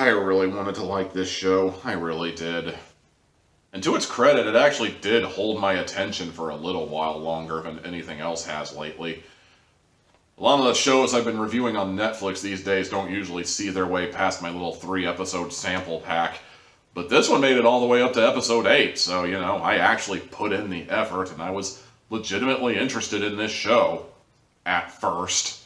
I really wanted to like this show. I really did. And to its credit, it actually did hold my attention for a little while longer than anything else has lately. A lot of the shows I've been reviewing on Netflix these days don't usually see their way past my little 3-episode sample pack. But this one made it all the way up to episode 8, so, I actually put in the effort, and I was legitimately interested in this show. At first.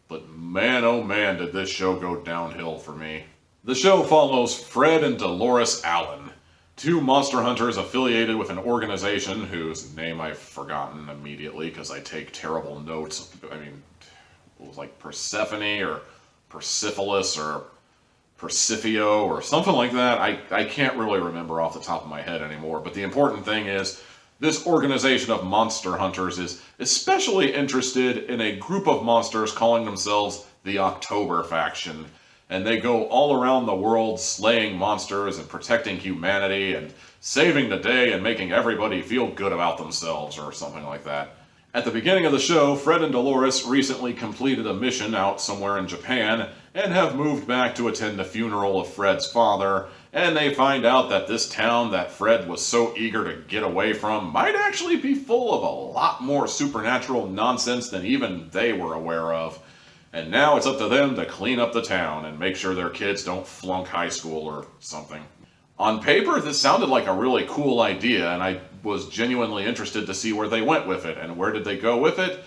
But man, oh man, did this show go downhill for me. The show follows Fred and Dolores Allen, two monster hunters affiliated with an organization whose name I've forgotten immediately because I take terrible notes. I mean, it was like Persephone or Persepolis or Persifio or something like that. I can't really remember off the top of my head anymore, but the important thing is this organization of monster hunters is especially interested in a group of monsters calling themselves the October Faction, and they go all around the world slaying monsters and protecting humanity and saving the day and making everybody feel good about themselves or something like that. At the beginning of the show, Fred and Dolores recently completed a mission out somewhere in Japan and have moved back to attend the funeral of Fred's father, and they find out that this town that Fred was so eager to get away from might actually be full of a lot more supernatural nonsense than even they were aware of. And now it's up to them to clean up the town and make sure their kids don't flunk high school or something. On paper, this sounded like a really cool idea, and I was genuinely interested to see where they went with it. And where did they go with it?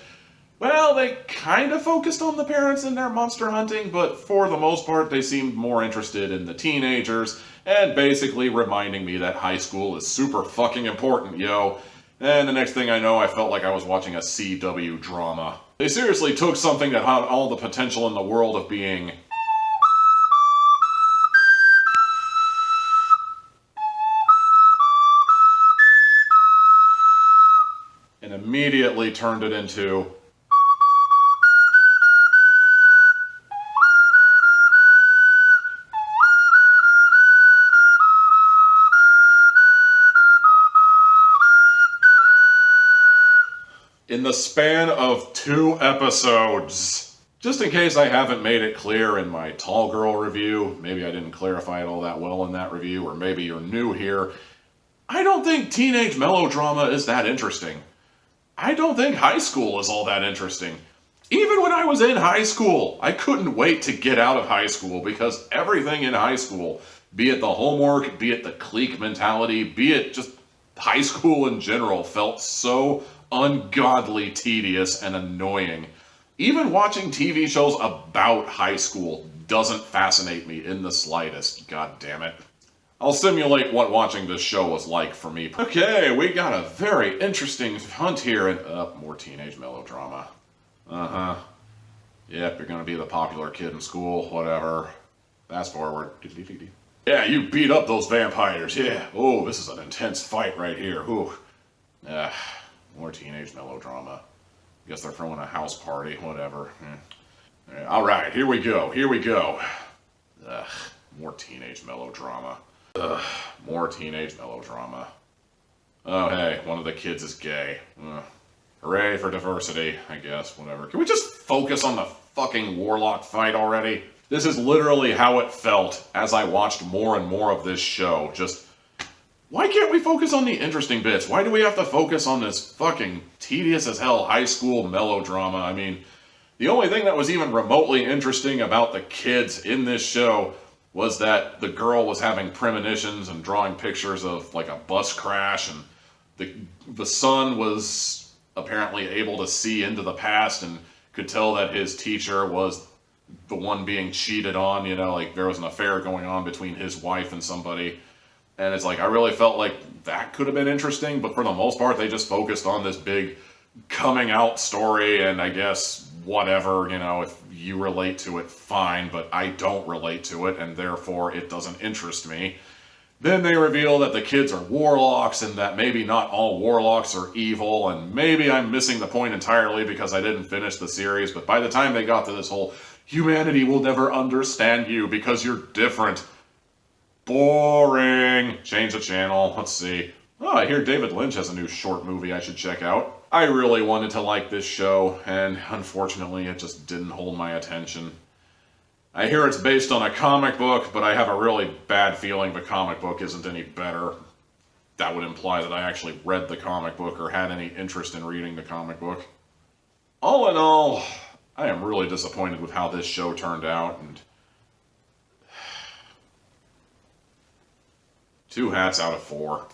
Well, they kind of focused on the parents and their monster hunting, but for the most part, they seemed more interested in the teenagers, and basically reminding me that high school is super fucking important, yo. And the next thing I know, I felt like I was watching a CW drama. They seriously took something that had all the potential in the world of being and immediately turned it into in the span of 2 episodes. Just in case I haven't made it clear in my Tall Girl review, maybe I didn't clarify it all that well in that review, or maybe you're new here, I don't think teenage melodrama is that interesting. I don't think high school is all that interesting. Even when I was in high school, I couldn't wait to get out of high school because everything in high school, be it the homework, be it the clique mentality, be it just high school in general, felt so ungodly tedious and annoying. Even watching TV shows about high school doesn't fascinate me in the slightest, god damn it. I'll simulate what watching this show was like for me. Okay, we got a very interesting hunt here and more teenage melodrama. Uh-huh. Yep, you're gonna be the popular kid in school, whatever. Fast forward. Yeah, you beat up those vampires, yeah. Oh, this is an intense fight right here, ooh. More teenage melodrama. Guess they're throwing a house party, whatever. Alright, here we go. Ugh, more teenage melodrama. Ugh, more teenage melodrama. Oh hey, one of the kids is gay. Hooray for diversity, I guess, whatever. Can we just focus on the fucking warlock fight already? This is literally how it felt as I watched more and more of this show. Just, why can't we focus on the interesting bits? Why do we have to focus on this fucking tedious as hell high school melodrama? I mean, the only thing that was even remotely interesting about the kids in this show was that the girl was having premonitions and drawing pictures of like a bus crash, and the son was apparently able to see into the past and could tell that his teacher was the one being cheated on, like there was an affair going on between his wife and somebody. And it's like, I really felt like that could have been interesting, but for the most part, they just focused on this big coming out story, and I guess whatever, if you relate to it, fine, but I don't relate to it, and therefore it doesn't interest me. Then they reveal that the kids are warlocks, and that maybe not all warlocks are evil, and maybe I'm missing the point entirely because I didn't finish the series, but by the time they got to this whole, humanity will never understand you because you're different. Boring. Change the channel. Let's see. Oh, I hear David Lynch has a new short movie I should check out. I really wanted to like this show, and unfortunately it just didn't hold my attention. I hear it's based on a comic book, but I have a really bad feeling the comic book isn't any better. That would imply that I actually read the comic book or had any interest in reading the comic book. All in all, I am really disappointed with how this show turned out, and 2 hats out of 4.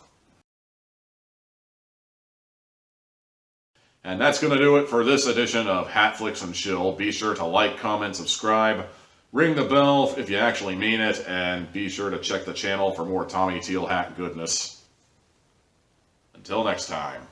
And that's going to do it for this edition of Hatflix and Chill. Be sure to like, comment, subscribe, ring the bell if you actually mean it, and be sure to check the channel for more Tommy Teal Hat goodness. Until next time.